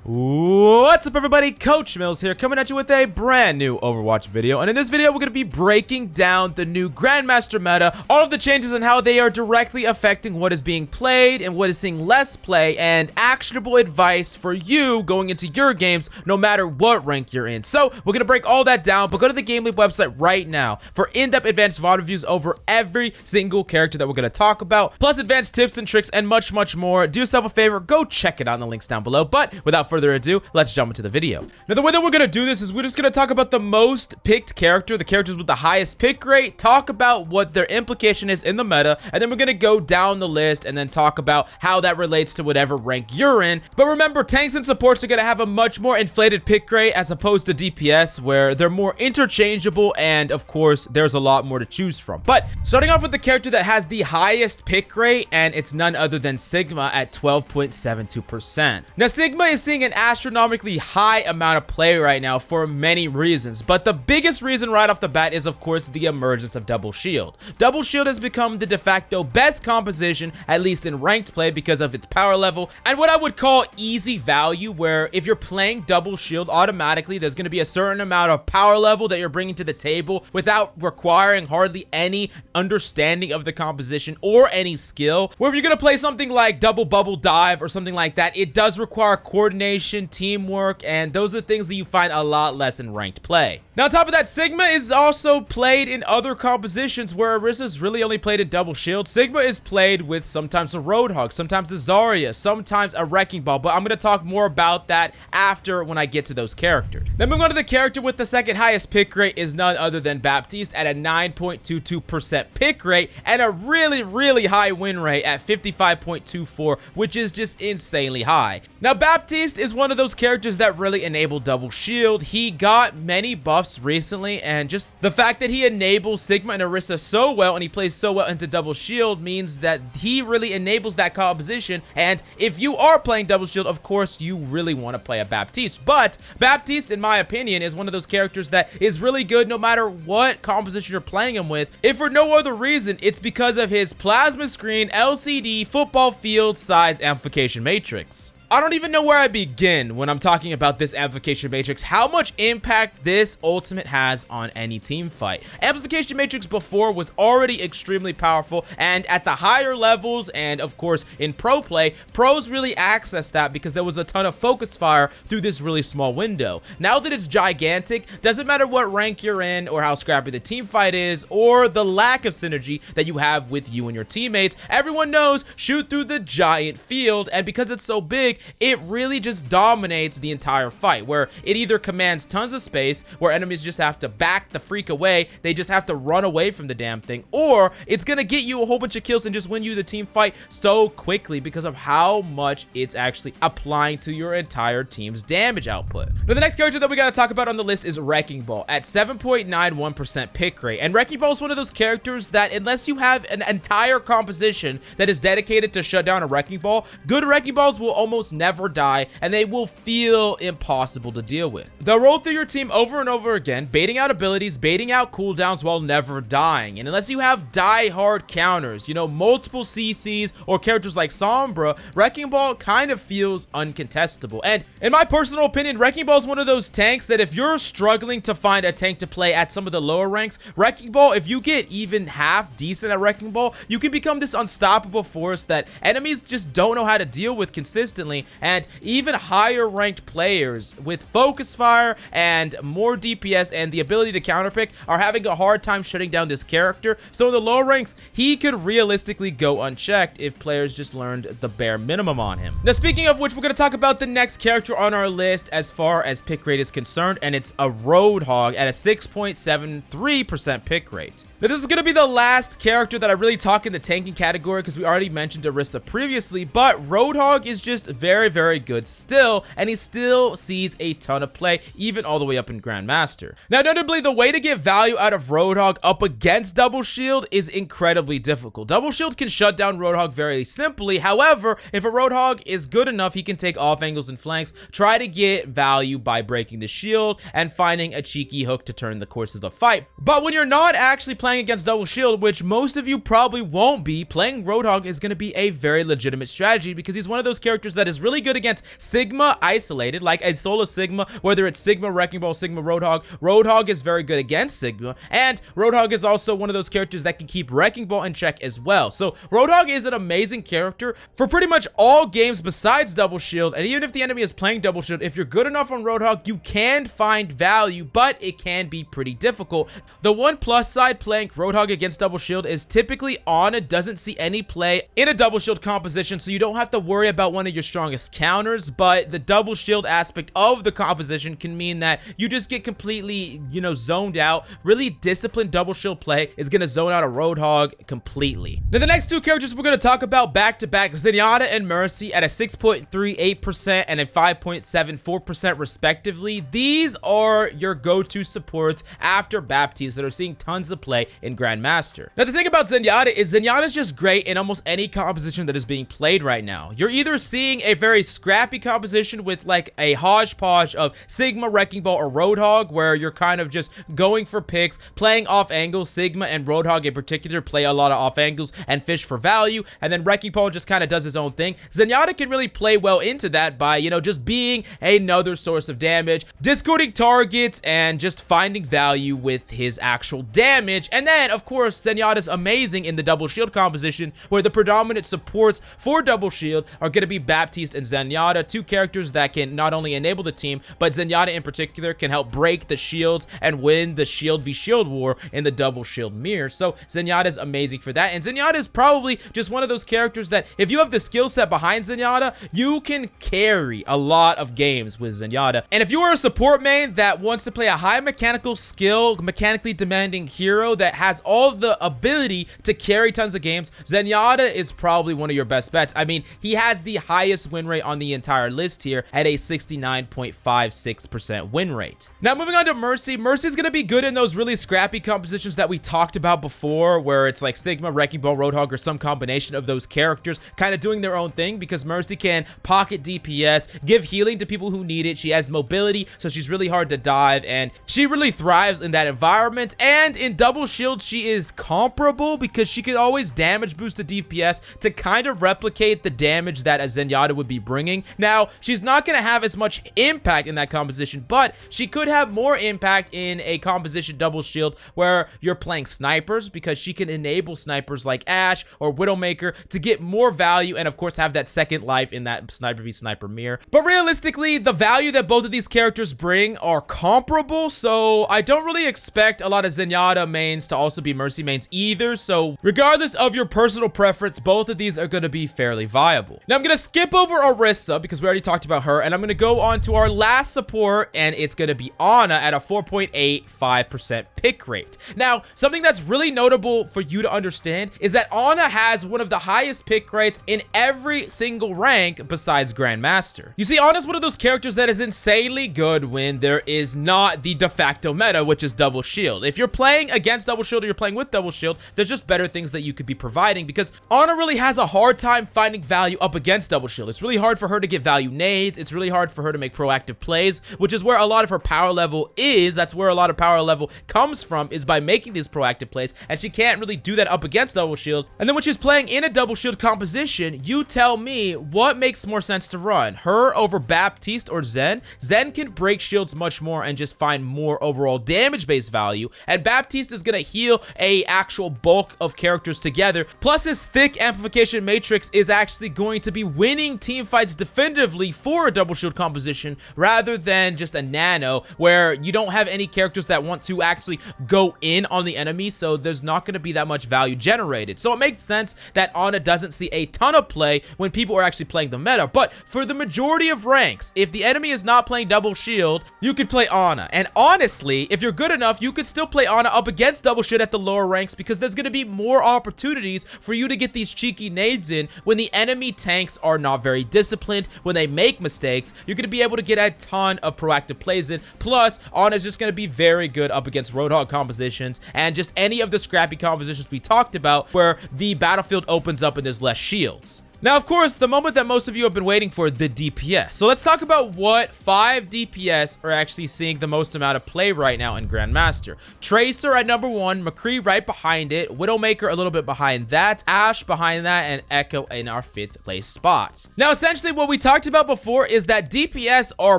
What's up everybody, Coach Mills here, coming at you with a brand new Overwatch video. And in this video, we're going to be breaking down the new Grandmaster meta, all of the changes and how they are directly affecting what is being played and what is seeing less play, and actionable advice for you going into your games, no matter what rank you're in. So, we're going to break all that down, but go to the GameLeap website right now for in-depth advanced VOD reviews over every single character that we're going to talk about, plus advanced tips and tricks and much, much more. Do yourself a favor, go check it out in the links down below. But without further ado, let's jump into the video. Now, the way that we're gonna do this is we're just gonna talk about the most picked character, the characters with the highest pick rate, talk about what their implication is in the meta, and then we're gonna go down the list and then talk about how that relates to whatever rank you're in. But remember, tanks and supports are gonna have a much more inflated pick rate as opposed to DPS, where they're more interchangeable, and of course, there's a lot more to choose from. But starting off with the character that has the highest pick rate, and it's none other than Sigma at 12.72%. Now, Sigma is seeing an astronomically high amount of play right now for many reasons, but the biggest reason right off the bat is of course the emergence of Double Shield. Double Shield has become the de facto best composition, at least in ranked play, because of its power level and what I would call easy value, where if you're playing Double Shield, automatically there's going to be a certain amount of power level that you're bringing to the table without requiring hardly any understanding of the composition or any skill. Where if you're going to play something like Double Bubble Dive or something like that, it does require coordination, teamwork, and those are the things that you find a lot less in ranked play. Now, on top of that, Sigma is also played in other compositions where Orisa's really only played in Double Shield. Sigma is played with sometimes a Roadhog, sometimes a Zarya, sometimes a Wrecking Ball, but I'm going to talk more about that after when I get to those characters. Then moving on to the character with the second highest pick rate is none other than Baptiste at a 9.22% pick rate and a really high win rate at 55.24, which is just insanely high. Now, Baptiste is one of those characters that really enable Double Shield. He got many buffs recently, and just the fact that he enables Sigma and Orisa so well and he plays so well into Double Shield means that he really enables that composition. And if you are playing Double Shield, of course you really want to play a Baptiste. But Baptiste, in my opinion, is one of those characters that is really good no matter what composition you're playing him with. If for no other reason, it's because of his plasma screen, LCD, football field size amplification matrix. I don't even know where I begin when I'm talking about this amplification matrix, how much impact this ultimate has on any team fight. Amplification matrix before was already extremely powerful, and at the higher levels and of course in pro play, pros really accessed that because there was a ton of focus fire through this really small window. Now that it's gigantic, doesn't matter what rank you're in or how scrappy the team fight is or the lack of synergy that you have with you and your teammates, everyone knows shoot through the giant field, and because it's so big, it really just dominates the entire fight, where it either commands tons of space where enemies just have to back the freak away, they just have to run away from the damn thing, or it's gonna get you a whole bunch of kills and just win you the team fight so quickly because of how much it's actually applying to your entire team's damage output. Now, the next character that we gotta talk about on the list is Wrecking Ball at 7.91% pick rate, and Wrecking Ball is one of those characters that unless you have an entire composition that is dedicated to shut down a Wrecking Ball, good Wrecking Balls will almost never die, and they will feel impossible to deal with. They'll roll through your team over and over again, baiting out abilities, baiting out cooldowns while never dying. And unless you have die-hard counters, you know, multiple CCs or characters like Sombra, Wrecking Ball kind of feels uncontestable. And in my personal opinion, Wrecking Ball is one of those tanks that if you're struggling to find a tank to play at some of the lower ranks, Wrecking Ball, if you get even half decent at Wrecking Ball, you can become this unstoppable force that enemies just don't know how to deal with consistently. And even higher ranked players with focus fire and more DPS and the ability to counterpick are having a hard time shutting down this character. So in the lower ranks, he could realistically go unchecked if players just learned the bare minimum on him. Now, speaking of which, we're going to talk about the next character on our list as far as pick rate is concerned, and it's a Roadhog at a 6.73% pick rate. Now, this is going to be the last character that I really talk in the tanking category because we already mentioned Orisa previously, but Roadhog is just very good still, and he still sees a ton of play, even all the way up in Grandmaster. Now, notably, the way to get value out of Roadhog up against Double Shield is incredibly difficult. Double Shield can shut down Roadhog very simply. However, if a Roadhog is good enough, he can take off angles and flanks, try to get value by breaking the shield, and finding a cheeky hook to turn the course of the fight. But when you're not actually playing playing against double shield, which most of you probably won't be, playing Roadhog is going to be a very legitimate strategy because he's one of those characters that is really good against Sigma isolated, like a solo Sigma, whether it's Sigma, Wrecking Ball, Sigma, Roadhog. Roadhog is very good against Sigma, and Roadhog is also one of those characters that can keep Wrecking Ball in check as well. So Roadhog is an amazing character for pretty much all games besides double shield, and even if the enemy is playing double shield, if you're good enough on Roadhog, you can find value, but it can be pretty difficult. The one plus side playing Roadhog against double shield is typically Ana doesn't see any play in a double shield composition, so you don't have to worry about one of your strongest counters, but the double shield aspect of the composition can mean that you just get completely, you know, zoned out. Really disciplined double shield play is going to zone out a Roadhog completely. Now, the next two characters we're going to talk about back-to-back, Zenyatta and Mercy at a 6.38% and a 5.74% respectively. These are your go-to supports after Baptiste that are seeing tons of play in Grandmaster. Now, the thing about Zenyatta is Zenyatta's just great in almost any composition that is being played right now. You're either seeing a very scrappy composition with like a hodgepodge of Sigma, Wrecking Ball, or Roadhog, where you're kind of just going for picks, playing off angles. Sigma and Roadhog in particular play a lot of off angles and fish for value, and then Wrecking Ball just kind of does his own thing. Zenyatta can really play well into that by, you know, just being another source of damage, discording targets, and just finding value with his actual damage. And then, of course, Zenyatta's amazing in the double shield composition, where the predominant supports for double shield are going to be Baptiste and Zenyatta, two characters that can not only enable the team, but Zenyatta in particular can help break the shields and win the shield v shield war in the double shield mirror. So Zenyatta is amazing for that, and Zenyatta is probably just one of those characters that if you have the skill set behind Zenyatta, you can carry a lot of games with Zenyatta. And if you are a support main that wants to play a high mechanical skill, mechanically demanding hero that has all the ability to carry tons of games, Zenyatta is probably one of your best bets. I mean, he has the highest win rate on the entire list here at a 69.56% win rate. Now, moving on to Mercy. Mercy's going to be good in those really scrappy compositions that we talked about before, where it's like Sigma, Wrecking Ball, Roadhog, or some combination of those characters kind of doing their own thing, because Mercy can pocket DPS, give healing to people who need it. She has mobility, so she's really hard to dive, and she really thrives in that environment. And in double shield, she is comparable because she can always damage boost the DPS to kind of replicate the damage that a Zenyatta would be bringing. Now, she's not going to have as much impact in that composition, but she could have more impact in a composition double shield where you're playing snipers, because she can enable snipers like Ashe or Widowmaker to get more value and, of course, have that second life in that sniper v sniper mirror. But realistically, the value that both of these characters bring are comparable, so I don't really expect a lot of Zenyatta mains to also be Mercy mains either. So regardless of your personal preference, both of these are going to be fairly viable. Now, I'm going to skip over Orisa because we already talked about her, and I'm going to go on to our last support, and it's going to be Ana at a 4.85% pick rate. Now, something that's really notable for you to understand is that Ana has one of the highest pick rates in every single rank besides Grandmaster. You see, Ana's one of those characters that is insanely good when there is not the de facto meta, which is double shield. If you're playing against double shield or you're playing with double shield, there's just better things that you could be providing, because Ana really has a hard time finding value up against double shield. It's really hard for her to get value nades. It's really hard for her to make proactive plays, which is where a lot of her power level is. That's where a lot of power level comes from, is by making these proactive plays, and she can't really do that up against double shield. And then when she's playing in a double shield composition, you tell me what makes more sense to run, her over Baptiste or Zen. Zen can break shields much more and just find more overall damage based value, and Baptiste is gonna heal a actual bulk of characters together, plus his thick amplification matrix is actually going to be winning team fights definitively for a double shield composition, rather than just a nano where you don't have any characters that want to actually go in on the enemy, so there's not going to be that much value generated. So it makes sense that Ana doesn't see a ton of play when people are actually playing the meta. But for the majority of ranks, if the enemy is not playing double shield, you could play Ana. And honestly, if you're good enough, you could still play Ana up against double shield at the lower ranks, because there's going to be more opportunities for you to get these cheeky nades in when the enemy tanks are not very disciplined, when they make mistakes. You're going to be able to get a ton of proactive plays in. Plus, Ana is just going to be very good up against Roadhog compositions and just any of the scrappy compositions we talked about where the battlefield opens up and there's less shields. Now, of course, the moment that most of you have been waiting for, the DPS. So let's talk about what 5 DPS are actually seeing the most amount of play right now in Grandmaster. Tracer at number 1, McCree right behind it, Widowmaker a little bit behind that, Ashe behind that, and Echo in our 5th place spot. Now, essentially what we talked about before is that DPS are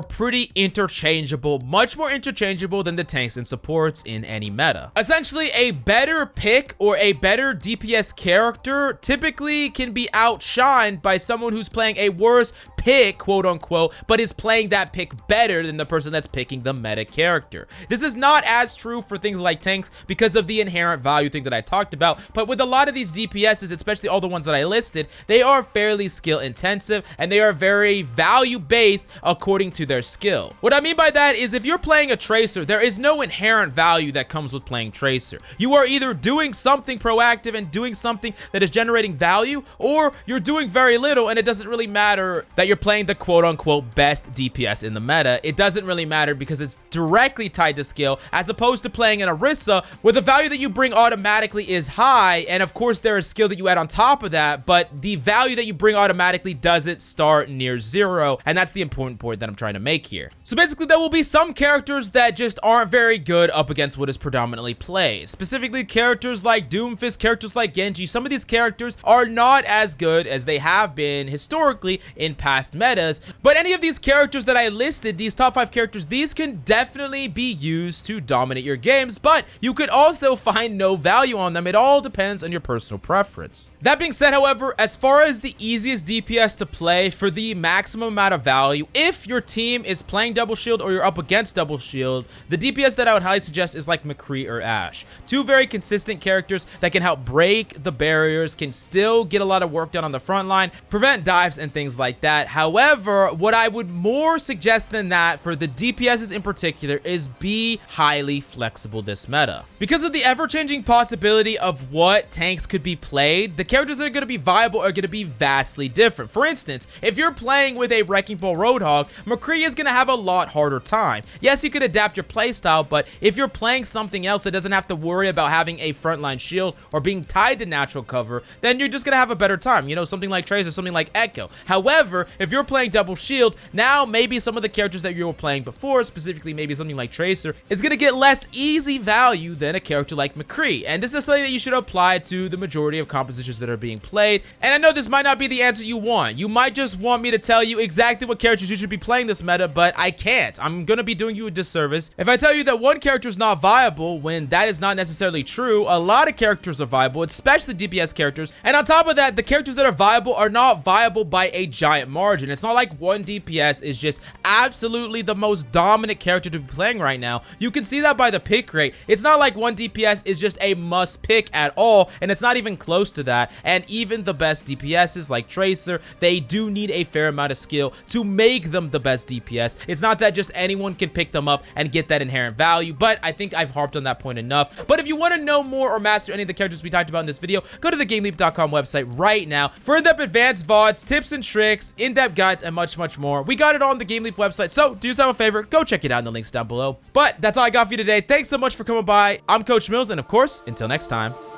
pretty interchangeable, much more interchangeable than the tanks and supports in any meta. Essentially, a better pick or a better DPS character typically can be outshined by someone who's playing a worse pick, quote unquote, but is playing that pick better than the person that's picking the meta character. This is not as true for things like tanks because of the inherent value thing that I talked about, but with a lot of these DPSs, especially all the ones that I listed, they are fairly skill intensive and they are very value based according to their skill. What I mean by that is if you're playing a Tracer, there is no inherent value that comes with playing Tracer. You are either doing something proactive and doing something that is generating value, or you're doing very little and it doesn't really matter that you're playing the quote-unquote best DPS in the meta. It doesn't really matter because it's directly tied to skill, as opposed to playing an Orisa where the value that you bring automatically is high, and of course there is skill that you add on top of that, but the value that you bring automatically doesn't start near 0, and that's the important point that I'm trying to make here. So basically there will be some characters that just aren't very good up against what is predominantly played. Specifically characters like Doomfist, characters like Genji. Some of these characters are not as good as they have been historically in past metas, but any of these characters that I listed, these top 5 characters, these can definitely be used to dominate your games, but you could also find no value on them. It all depends on your personal preference. That being said, however, as far as the easiest DPS to play for the maximum amount of value, if your team is playing double shield or you're up against double shield, the DPS that I would highly suggest is like McCree or Ashe. 2 very consistent characters that can help break the barriers, can still get a lot of work done on the front line, prevent dives and things like that. However, what I would more suggest than that for the DPSs in particular is be highly flexible this meta. Because of the ever-changing possibility of what tanks could be played, the characters that are going to be viable are going to be vastly different. For instance, if you're playing with a Wrecking Ball Roadhog, McCree is going to have a lot harder time. Yes, you could adapt your playstyle, but if you're playing something else that doesn't have to worry about having a frontline shield or being tied to natural cover, then you're just going to have a better time. You know, something like Tracer, something like Echo. However, if you're playing double shield, now maybe some of the characters that you were playing before, specifically maybe something like Tracer, is going to get less easy value than a character like McCree. And this is something that you should apply to the majority of compositions that are being played. And I know this might not be the answer you want. You might just want me to tell you exactly what characters you should be playing this meta, but I can't. I'm going to be doing you a disservice if I tell you that one character is not viable when that is not necessarily true. A lot of characters are viable, especially DPS characters. And on top of that, the characters that are viable are not viable by a giant margin. It's not like one DPS is just absolutely the most dominant character to be playing right now. You can see that by the pick rate. It's not like one DPS is just a must pick at all, and it's not even close to that. And even the best DPSs like Tracer, they do need a fair amount of skill to make them the best DPS. It's not that just anyone can pick them up and get that inherent value, but I think I've harped on that point enough. But if you want to know more or master any of the characters we talked about in this video, go to the GameLeap.com website right now for in-depth advanced VODs, tips and tricks, in-depth guides, and much, much more. We got it on the GameLeap website, so do yourself a favor, go check it out in the links down below. But that's all I got for you today. Thanks so much for coming by. I'm Coach Mills, and of course, until next time.